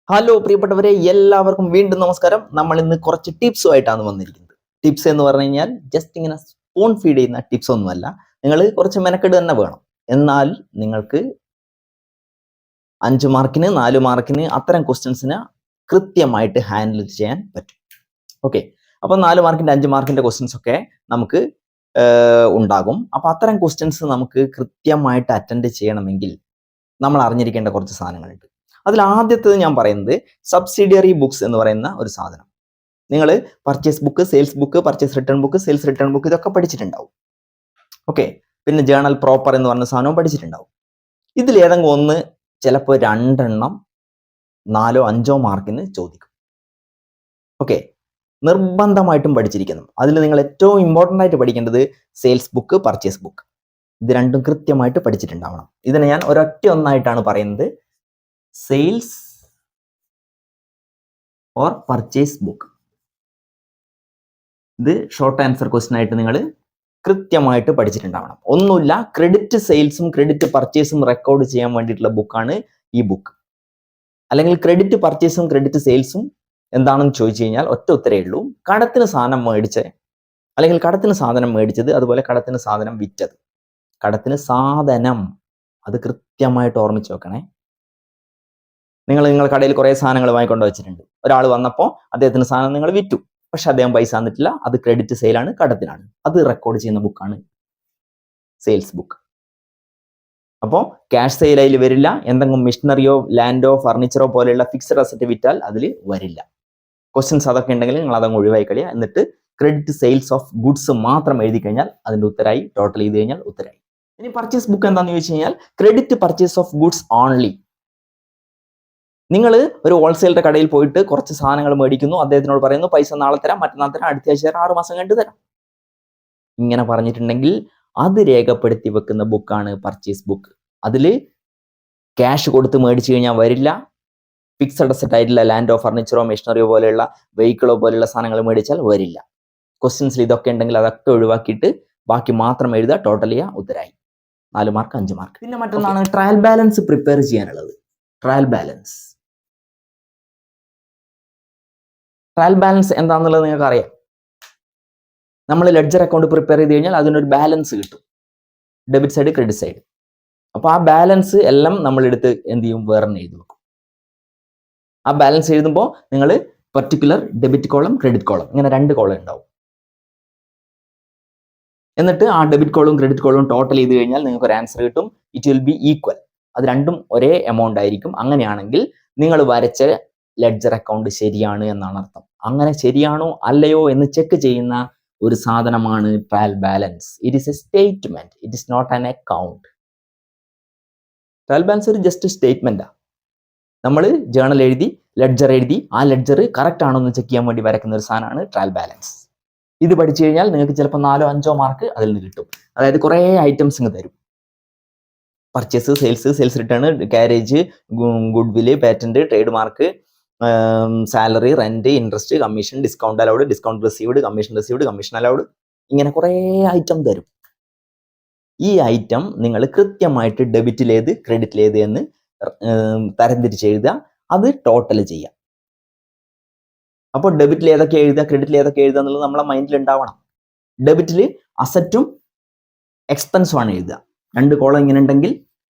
Hello പ്രിയപ്പെട്ടവരെ, എല്ലാവർക്കും വീണ്ടും നമസ്കാരം. നമ്മൾ ഇന്ന് കുറച്ച് ടിപ്സുമായിട്ടാണ് വന്നിരിക്കുന്നത്. ടിപ്സ് എന്ന് പറഞ്ഞു കഴിഞ്ഞാൽ ജസ്റ്റ് ഇങ്ങനെ സ്പൂൺ ഫീഡ് ചെയ്യുന്ന ടിപ്സ് ഒന്നുമല്ല. നിങ്ങൾ കുറച്ച് മെനക്കെട് തന്നെ വേണം. എന്നാൽ നിങ്ങൾക്ക് 5 മാർക്കിന് 4 മാർക്കിന് അത്തരം ക്വസ്റ്റ്യൻസിന് കൃത്യമായിട്ട് ഹാൻഡിൽ ചെയ്യാൻ പറ്റും. ഓക്കെ, അപ്പോൾ 4 മാർക്കിന്റെ 5 മാർക്കിന്റെ ക്വസ്റ്റ്യൻസ് ഒക്കെ നമുക്ക് ഉണ്ടാകും. അപ്പോൾ അത്തരം ക്വസ്റ്റ്യൻസ് നമുക്ക് കൃത്യമായിട്ട് അറ്റൻഡ് ചെയ്യണമെങ്കിൽ നമ്മൾ അറിഞ്ഞിരിക്കേണ്ട കുറച്ച് സാധനങ്ങളുണ്ട്. അതിൽ ആദ്യത്തേത് ഞാൻ പറയുന്നത് സബ്സിഡിയറി ബുക്സ് എന്ന് പറയുന്ന ഒരു സാധനം. നിങ്ങൾ purchase book, sales book, purchase return book, sales return book ഇതൊക്കെ പഠിച്ചിട്ടുണ്ടാവും. ഓക്കെ, പിന്നെ ജേണൽ പ്രോപ്പർ എന്ന് പറഞ്ഞ സാധനവും പഠിച്ചിട്ടുണ്ടാവും. ഇതിൽ ഏതെങ്കിലും ഒന്ന് ചിലപ്പോൾ 2 എണ്ണം 4 5 മാർക്കിന് ചോദിക്കും. ഓക്കെ, നിർബന്ധമായിട്ടും പഠിച്ചിരിക്കണം. അതിൽ നിങ്ങൾ ഏറ്റവും ഇമ്പോർട്ടൻ്റ് ആയിട്ട് പഠിക്കേണ്ടത് സെയിൽസ് ബുക്ക്, പർച്ചേസ് ബുക്ക്. ഇത് രണ്ടും കൃത്യമായിട്ട് പഠിച്ചിട്ടുണ്ടാവണം. ഇതിനെ ഞാൻ ഒരൊറ്റ ഒന്നായിട്ടാണ് പറയുന്നത്, സെയിൽസ് ഓർ പർച്ചേസ് ബുക്ക്. ഇത് ഷോർട്ട് ആൻസർ ക്വസ്റ്റ്യൻ ആയിട്ട് നിങ്ങൾ കൃത്യമായിട്ട് പഠിച്ചിട്ടുണ്ടാവണം. ഒന്നുമില്ല, ക്രെഡിറ്റ് സെയിൽസും ക്രെഡിറ്റ് പർച്ചേസും റെക്കോർഡ് ചെയ്യാൻ വേണ്ടിയിട്ടുള്ള ബുക്കാണ് ഈ ബുക്ക്. അല്ലെങ്കിൽ ക്രെഡിറ്റ് പർച്ചേസും ക്രെഡിറ്റ് സെയിൽസും എന്താണെന്ന് ചോദിച്ചു കഴിഞ്ഞാൽ ഒറ്റ ഉത്തരേ ഉള്ളൂ: കടത്തിന് സാധനം മേടിച്ചത്, അല്ലെങ്കിൽ കടത്തിന് സാധനം മേടിച്ചത്, അതുപോലെ കടത്തിന് സാധനം വിറ്റത്. കടത്തിന് സാധനം, അത് കൃത്യമായിട്ട് ഓർമ്മിച്ച് വെക്കണേ. നിങ്ങൾ കടയിൽ കുറേ സാധനങ്ങൾ വാങ്ങിക്കൊണ്ട് വെച്ചിട്ടുണ്ട്. ഒരാൾ വന്നപ്പോൾ അദ്ദേഹത്തിന് സാധനം നിങ്ങൾ വിറ്റു, പക്ഷെ അദ്ദേഹം പൈസ തന്നിട്ടില്ല. അത് ക്രെഡിറ്റ് സെയിലാണ്, കടത്തിനാണ്. അത് റെക്കോർഡ് ചെയ്യുന്ന ബുക്കാണ് സെയിൽസ് ബുക്ക്. അപ്പോൾ ക്യാഷ് സെയിൽ അതിൽ വരില്ല. എന്തെങ്കിലും മിഷനറിയോ ലാൻഡോ ഫർണിച്ചറോ പോലെയുള്ള ഫിക്സഡ് അസറ്റ് വിറ്റാൽ അതിൽ വരില്ല. ക്വസ്റ്റ്യൻസ് അതൊക്കെ ഉണ്ടെങ്കിൽ നിങ്ങൾ അതങ്ങ് ഒഴിവായി കളിയുക. എന്നിട്ട് ക്രെഡിറ്റ് സെയിൽസ് ഓഫ് ഗുഡ്സ് മാത്രം എഴുതി കഴിഞ്ഞാൽ അതിൻ്റെ ഉത്തരമായി. ടോട്ടൽ ചെയ്ത് കഴിഞ്ഞാൽ ഉത്തരമായി. ഇനി പർച്ചേസ് ബുക്ക് എന്താണെന്ന് ചോദിച്ചു കഴിഞ്ഞാൽ credit purchase of goods only. നിങ്ങൾ ഒരു ഹോൾസെയിലിന്റെ കടയിൽ പോയിട്ട് കുറച്ച് സാധനങ്ങൾ മേടിക്കുന്നു. അദ്ദേഹത്തിനോട് പറയുന്നു പൈസ നാളെ തരാം, മറ്റന്നാൾ തരാം, അടുത്ത ആഴ്ച തരാം, 6 മാസം കഴിഞ്ഞിട്ട് തരാം. ഇങ്ങനെ പറഞ്ഞിട്ടുണ്ടെങ്കിൽ അത് രേഖപ്പെടുത്തി വെക്കുന്ന ബുക്കാണ് പർച്ചേസ് ബുക്ക്. അതിൽ ക്യാഷ് കൊടുത്ത് മേടിച്ചു കഴിഞ്ഞാൽ വരില്ല. ഫിക്സഡ് അസറ്റ് ആയിട്ടുള്ള ലാൻഡോ ഫർണിച്ചറോ മെഷീനറിയോ പോലെയുള്ള വെഹിക്കിളോ പോലെയുള്ള സാധനങ്ങൾ മേടിച്ചാൽ വരില്ല. ക്വസ്റ്റ്യൻസിൽ ഇതൊക്കെ ഉണ്ടെങ്കിൽ അതൊക്കെ ഒഴിവാക്കിയിട്ട് ബാക്കി മാത്രം എഴുതുക. ടോട്ടൽ ചെയ്യുക, ഉത്തരായി. 4 മാർക്ക് 5 മാർക്ക്. പിന്നെ മറ്റൊന്നാണ് ട്രയൽ ബാലൻസ് പ്രിപ്പയർ ചെയ്യാനുള്ളത്. ട്രയൽ ബാലൻസ് എന്താണെന്നുള്ളത് നിങ്ങൾക്ക് അറിയാം. നമ്മൾ ലെഡ്ജർ അക്കൗണ്ട് പ്രിപ്പയർ ചെയ്ത് കഴിഞ്ഞാൽ അതിനൊരു ബാലൻസ് കിട്ടും, ഡെബിറ്റ് സൈഡ് ക്രെഡിറ്റ് സൈഡ്. അപ്പോൾ ആ ബാലൻസ് എല്ലാം നമ്മൾ എടുത്ത് എന്ത് ചെയ്യും, വേറെ എഴുതി വെക്കും. ആ ബാലൻസ് എഴുതുമ്പോൾ നിങ്ങൾ particular debit column credit column ഇങ്ങനെ 2 കോളം ഉണ്ടാവും. എന്നിട്ട് ആ ഡെബിറ്റ് കോളും ക്രെഡിറ്റ് കോളും ടോട്ടൽ ചെയ്ത് കഴിഞ്ഞാൽ നിങ്ങൾക്ക് ഒരു ആൻസർ കിട്ടും. It will be equal. അത് രണ്ടും ഒരേ എമൗണ്ട് ആയിരിക്കും. അങ്ങനെയാണെങ്കിൽ നിങ്ങൾ വരച്ച ലെഡ്ജർ അക്കൗണ്ട് ശരിയാണ് എന്നാണ് അർത്ഥം. അങ്ങനെ ശരിയാണോ അല്ലയോ എന്ന് ചെക്ക് ചെയ്യുന്ന ഒരു സാധനമാണ് trial balance. It is a statement, it is not an account. Trial balance ഒരു ജസ്റ്റ് സ്റ്റേറ്റ്മെന്റാ. നമ്മൾ ജേണൽ എഴുതി ലെഡ്ജർ എഴുതി ആ ലെഡ്ജർ കറക്റ്റ് ആണോ എന്ന് ചെക്ക് ചെയ്യാൻ വേണ്ടി വരയ്ക്കുന്ന ഒരു സാധനമാണ് ട്രയൽ ബാലൻസ്. ഇത് പഠിച്ചു കഴിഞ്ഞാൽ നിങ്ങൾക്ക് ചിലപ്പോൾ 4 5 മാർക്ക് അതിൽ നിന്ന് കിട്ടും. അതായത് കുറേ ഐറ്റംസ് ഇങ്ങ് തരും. Purchase, sales return, carriage, goodwill, patent, trade mark, salary, rent, interest, commission, discount allowed, discount received, commission allowed, ഇങ്ങനെ കുറേ ഐറ്റം തരും. ഈ ഐറ്റം നിങ്ങൾ കൃത്യമായിട്ട് ഡെബിറ്റിലേത് ക്രെഡിറ്റിലേത് എന്ന് തരംതിരിച്ച് എഴുതുക. അത് ടോട്ടൽ ചെയ്യാം. അപ്പോൾ ഡെബിറ്റിൽ ഏതൊക്കെ എഴുതുക ക്രെഡിറ്റിൽ ഏതൊക്കെ എഴുതുക എന്നുള്ളത് നമ്മളെ മൈൻഡിൽ ഉണ്ടാവണം. ഡെബിറ്റിൽ അസറ്റും എക്സ്പെൻസും ആണ് എഴുതുക. 2 കോളം ഇങ്ങനെ ഉണ്ടെങ്കിൽ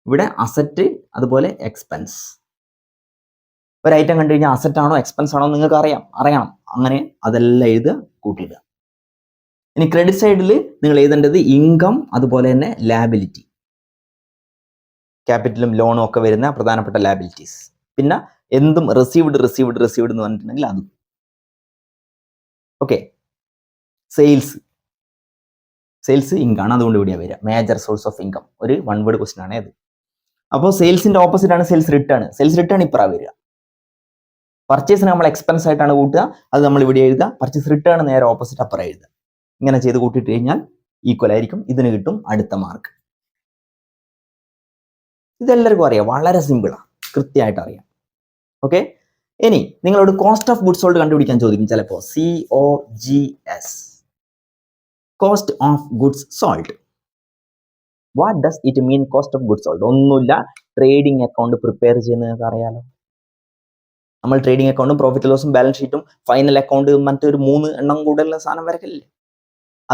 ഇവിടെ അസറ്റ് അതുപോലെ എക്സ്പെൻസ്. ഒരു ഐറ്റം കണ്ടു കഴിഞ്ഞാൽ അസറ്റ് ആണോ എക്സ്പെൻസ് ആണോ നിങ്ങൾക്ക് അറിയണം. അങ്ങനെ അതെല്ലാം എഴുതുക, കൂട്ടിയിടുക. ഇനി ക്രെഡിറ്റ് സൈഡിൽ നിങ്ങൾ എഴുതേണ്ടത് ഇൻകം അതുപോലെ തന്നെ ലാബിലിറ്റി, ക്യാപിറ്റലും ലോണും ഒക്കെ വരുന്ന പ്രധാനപ്പെട്ട ലാബിലിറ്റീസ്. പിന്നെ എന്തും റിസീവ്ഡ് എന്ന് പറഞ്ഞിട്ടുണ്ടെങ്കിൽ അതും. ഓക്കെ, സെയിൽസ് ഇൻകം ആണ്, അതുകൊണ്ട് ഇവിടെയാണ് വരിക. മേജർ സോഴ്സ് ഓഫ് ഇൻകം ഒരു 1 വേർഡ് ക്വസ്റ്റ്യൻ ആണ് അത്. അപ്പോൾ സെയിൽസിന്റെ ഓപ്പോസിറ്റ് ആണ് സെയിൽസ് റിട്ടേൺ ഇപ്പറ വരിക. പർച്ചേസിന് നമ്മൾ എക്സ്പെൻസ് ആയിട്ടാണ് കൂട്ടുക, അത് നമ്മൾ ഇവിടെ എഴുതുക. പർച്ചേസ് റിട്ടേൺ നേരെ ഓപ്പോസിറ്റ് അപ്പുറം എഴുതുക. ഇങ്ങനെ ചെയ്ത് കൂട്ടിയിട്ട് കഴിഞ്ഞാൽ ഈക്വൽ ആയിരിക്കും. ഇതിന് കിട്ടും അടുത്ത മാർക്ക്. ഇതെല്ലാവർക്കും അറിയാം, വളരെ സിമ്പിളാണ്, കൃത്യമായിട്ട് അറിയാം. ഓക്കെ, ഇനി നിങ്ങളോട് കോസ്റ്റ് ഓഫ് ഗുഡ്സ് സോൾഡ് കണ്ടുപിടിക്കാൻ ചോദിക്കും ചിലപ്പോൾ. COGS, cost of goods sold. What does it mean cost of goods sold? ഒന്നുമില്ല, ട്രേഡിംഗ് അക്കൗണ്ട് പ്രിപ്പയർ ചെയ്യുന്നത് നിങ്ങൾക്ക് അറിയാലോ. നമ്മൾ ട്രേഡിംഗ് അക്കൗണ്ടും പ്രോഫിറ്റ് ലോസും ബാലൻസ് ഷീറ്റും ഫൈനൽ അക്കൗണ്ട് മറ്റൊരു 3 എണ്ണം കൂടുതലുള്ള സാധനം വരക്കില്ലേ,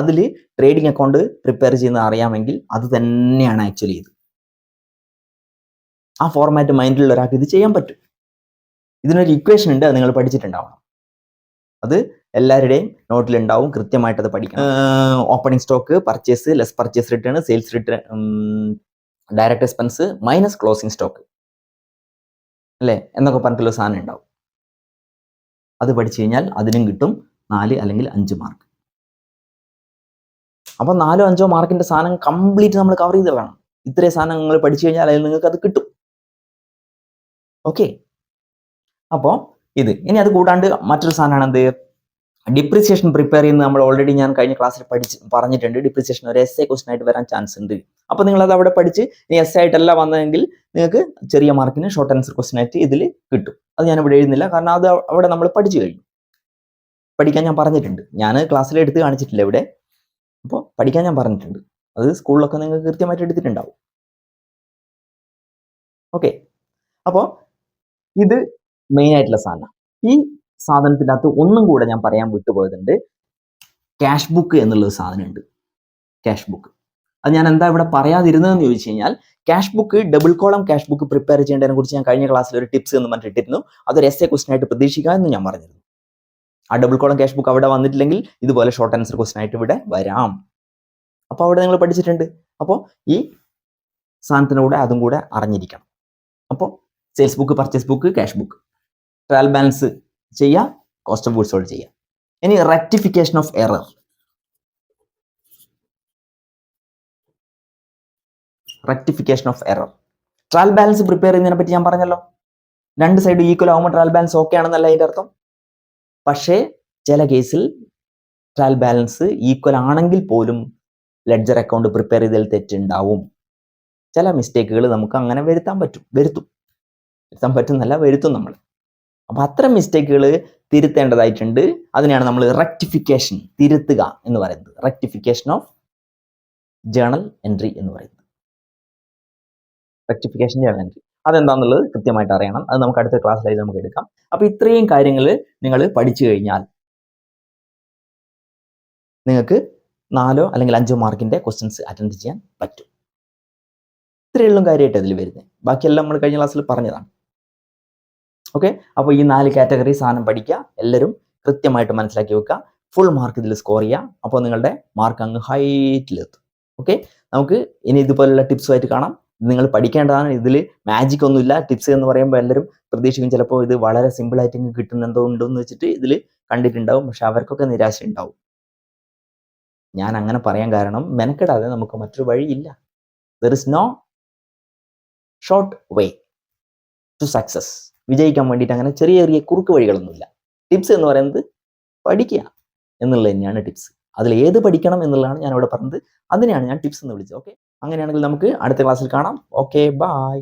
അതിൽ ട്രേഡിംഗ് അക്കൗണ്ട് പ്രിപ്പയർ ചെയ്യുന്നത് അറിയാമെങ്കിൽ അത് തന്നെയാണ് ആക്ച്വലി ഇത്. ആ ഫോർമാറ്റ് മൈൻഡിലുള്ള ഒരാൾക്ക് ഇത് ചെയ്യാൻ പറ്റും. ഇതിനൊരു ഇക്വേഷൻ ഉണ്ട്, അത് നിങ്ങൾ പഠിച്ചിട്ടുണ്ടാവണം. അത് എല്ലാവരുടെയും നോട്ടിലുണ്ടാവും, കൃത്യമായിട്ട് അത് പഠിക്കണം. Opening stock, purchase, less purchase return, sales return, direct expense minus closing stock അല്ലേ എന്നൊക്കെ പറഞ്ഞിട്ടുള്ള സാധനം ഉണ്ടാവും. അത് പഠിച്ചു കഴിഞ്ഞാൽ അതിനും കിട്ടും 4 അല്ലെങ്കിൽ 5 മാർക്ക്. അപ്പം 4 5 മാർക്കിന്റെ സാധനം കംപ്ലീറ്റ് നമ്മൾ കവർ ചെയ്ത് വേണം. ഇത്രയും സാധനം നിങ്ങൾ പഠിച്ചു കഴിഞ്ഞാൽ അതിൽ നിങ്ങൾക്ക് അത് കിട്ടും. ഓക്കെ, അപ്പോൾ ഇത് ഇനി അത് കൂടാണ്ട് മറ്റൊരു സാധനമാണ് എന്ത്, ഡിപ്രിസിയേഷൻ പ്രിപ്പയർ ചെയ്യുന്നത്. നമ്മൾ ഓൾറെഡി ഞാൻ കഴിഞ്ഞ ക്ലാസ്സിൽ പറഞ്ഞിട്ടുണ്ട്. ഡിപ്രിസിയേഷൻ ഒരു എസ് എ ക്വസ്റ്റൻ ആയിട്ട് വരാൻ ചാൻസ് ഉണ്ട്. അപ്പോൾ നിങ്ങൾ അത് അവിടെ പഠിച്ച് ഇനി എസ് എ ആയിട്ടല്ല വന്നതെങ്കിൽ നിങ്ങൾക്ക് ചെറിയ മാർക്കിന് ഷോർട്ട് ആൻസർ ക്വസ്റ്റൻ ആയിട്ട് ഇതിൽ കിട്ടും. അത് ഞാൻ ഇവിടെ എഴുതുന്നില്ല, കാരണം അത് അവിടെ നമ്മൾ പഠിച്ചു കഴിഞ്ഞു. പഠിക്കാൻ ഞാൻ പറഞ്ഞിട്ടുണ്ട്, ഞാൻ ക്ലാസ്സിൽ എടുത്ത് കാണിച്ചിട്ടില്ല ഇവിടെ. അപ്പോൾ പഠിക്കാൻ ഞാൻ പറഞ്ഞിട്ടുണ്ട്, അത് സ്കൂളിലൊക്കെ നിങ്ങൾക്ക് കൃത്യമായിട്ട് എടുത്തിട്ടുണ്ടാവും. ഓക്കെ, അപ്പോൾ ഇത് മെയിൻ ആയിട്ടുള്ള സാധനം. ഈ സാധനത്തിൻ്റെ അകത്ത് ഒന്നും കൂടെ ഞാൻ പറയാൻ വിട്ടുപോയതുണ്ട്, ക്യാഷ് ബുക്ക് എന്നുള്ളൊരു സാധനമുണ്ട്. ക്യാഷ് ബുക്ക് അത് ഞാൻ എന്താ ഇവിടെ പറയാതിരുന്നതെന്ന് ചോദിച്ചു കഴിഞ്ഞാൽ, cash book double column cash book prepare ചെയ്യേണ്ടതിനെ കുറിച്ച് ഞാൻ കഴിഞ്ഞ ക്ലാസ്സിൽ ഒരു ടിപ്സ് എന്ന് പറഞ്ഞിട്ടിരുന്നു. അതൊരു എസ് എ ക്വസ്റ്റൻ ആയിട്ട് പ്രതീക്ഷിക്കുക എന്ന് ഞാൻ പറഞ്ഞിരുന്നു. ആ ഡബിൾ കോളം ക്യാഷ് ബുക്ക് അവിടെ വന്നിട്ടില്ലെങ്കിൽ ഇതുപോലെ ഷോർട്ട് ആൻസർ ക്വസ്റ്റൻ ആയിട്ട് ഇവിടെ വരാം. അപ്പോൾ അവിടെ നിങ്ങൾ പഠിച്ചിട്ടുണ്ട്. അപ്പോൾ ഈ സാധനത്തിൻ്റെ കൂടെ അതും കൂടെ അറിഞ്ഞിരിക്കണം. അപ്പോൾ sales book, purchase book, cash book, trial balance ചെയ്യുക, കോസ്റ്റ് ഓഫ് ഗുഡ്സ് സോൾഡ് ചെയ്യുക. ഇനി rectification of error. Rectification of error, trial balance prepare ചെയ്യുന്നതിനെ പറ്റി ഞാൻ പറഞ്ഞല്ലോ. 2 സൈഡ് ഈക്വൽ ആകുമ്പോൾ ട്രയൽ ബാലൻസ് ഓക്കെ ആണെന്നല്ല അതിൻ്റെ അർത്ഥം. പക്ഷേ ചില കേസിൽ ട്രയൽ ബാലൻസ് ഈക്വൽ ആണെങ്കിൽ പോലും ലെഡ്ജർ അക്കൗണ്ട് പ്രിപ്പയർ ചെയ്തതിൽ തെറ്റുണ്ടാവും. ചില മിസ്റ്റേക്കുകൾ നമുക്ക് അങ്ങനെ വരുത്താൻ പറ്റും നമ്മൾ. അപ്പം അത്തരം മിസ്റ്റേക്കുകൾ തിരുത്തേണ്ടതായിട്ടുണ്ട്. അതിനെയാണ് നമ്മൾ റെക്ടിഫിക്കേഷൻ, തിരുത്തുക എന്ന് പറയുന്നത്. റെക്ടിഫിക്കേഷൻ ഓഫ് ജേണൽ എൻട്രി എന്ന് പറയുന്നത്. റെക്ടിഫിക്കേഷൻ ജേണൽ എൻട്രി അതെന്താണെന്നുള്ളത് കൃത്യമായിട്ട് അറിയണം. അത് നമുക്ക് അടുത്ത ക്ലാസ്സിലായി നമുക്ക് എടുക്കാം. അപ്പോൾ ഇത്രയും കാര്യങ്ങൾ നിങ്ങൾ പഠിച്ചു കഴിഞ്ഞാൽ നിങ്ങൾക്ക് 4 അല്ലെങ്കിൽ 5 മാർക്കിന്റെ ക്വസ്റ്റ്യൻസ് അറ്റൻഡ് ചെയ്യാൻ പറ്റും. ഇത്രയുള്ള കാര്യമായിട്ട് അതിൽ വരുന്നത്. ബാക്കിയെല്ലാം നമ്മൾ കഴിഞ്ഞ ക്ലാസ്സിൽ പറഞ്ഞതാണ്. ഓക്കെ, അപ്പോൾ ഈ 4 കാറ്റഗറി സാധനം പഠിക്കുക. എല്ലാവരും കൃത്യമായിട്ട് മനസ്സിലാക്കി വെക്കുക. ഫുൾ മാർക്ക് ഇതിൽ സ്കോർ ചെയ്യുക. അപ്പോൾ നിങ്ങളുടെ മാർക്ക് അങ്ങ് ഹൈറ്റിലെത്തും. ഓക്കെ, നമുക്ക് ഇനി ഇതുപോലുള്ള ടിപ്സുമായിട്ട് കാണാം. നിങ്ങൾ പഠിക്കേണ്ടതാണ്. ഇതിൽ മാജിക് ഒന്നുമില്ല. ടിപ്സ് എന്ന് പറയുമ്പോൾ എല്ലാവരും പ്രതീക്ഷിക്കും ചിലപ്പോൾ ഇത് വളരെ സിമ്പിളായിട്ട് കിട്ടുന്ന എന്തോ ഉണ്ടെന്ന് വെച്ചിട്ട് ഇതിൽ കണ്ടിട്ടുണ്ടാവും. പക്ഷെ അവർക്കൊക്കെ നിരാശ ഉണ്ടാവും. ഞാൻ അങ്ങനെ പറയാൻ കാരണം, മെനക്കെടാതെ നമുക്ക് മറ്റൊരു വഴിയില്ല. There is no short way to success. വിജയിക്കാൻ വേണ്ടിയിട്ട് അങ്ങനെ ചെറിയ ചെറിയ കുറുക്ക് വഴികളൊന്നുമില്ല. ടിപ്സ് എന്ന് പറയുന്നത് പഠിക്കുക എന്നുള്ളത് തന്നെയാണ് ടിപ്സ്. അതിൽ ഏത് പഠിക്കണം എന്നുള്ളതാണ് ഞാൻ ഇവിടെ പറഞ്ഞത്. അതിനെയാണ് ഞാൻ ടിപ്സ് എന്ന് വിളിച്ചത്. ഓക്കെ, അങ്ങനെയാണെങ്കിൽ നമുക്ക് അടുത്ത ക്ലാസ്സിൽ കാണാം. Okay, by.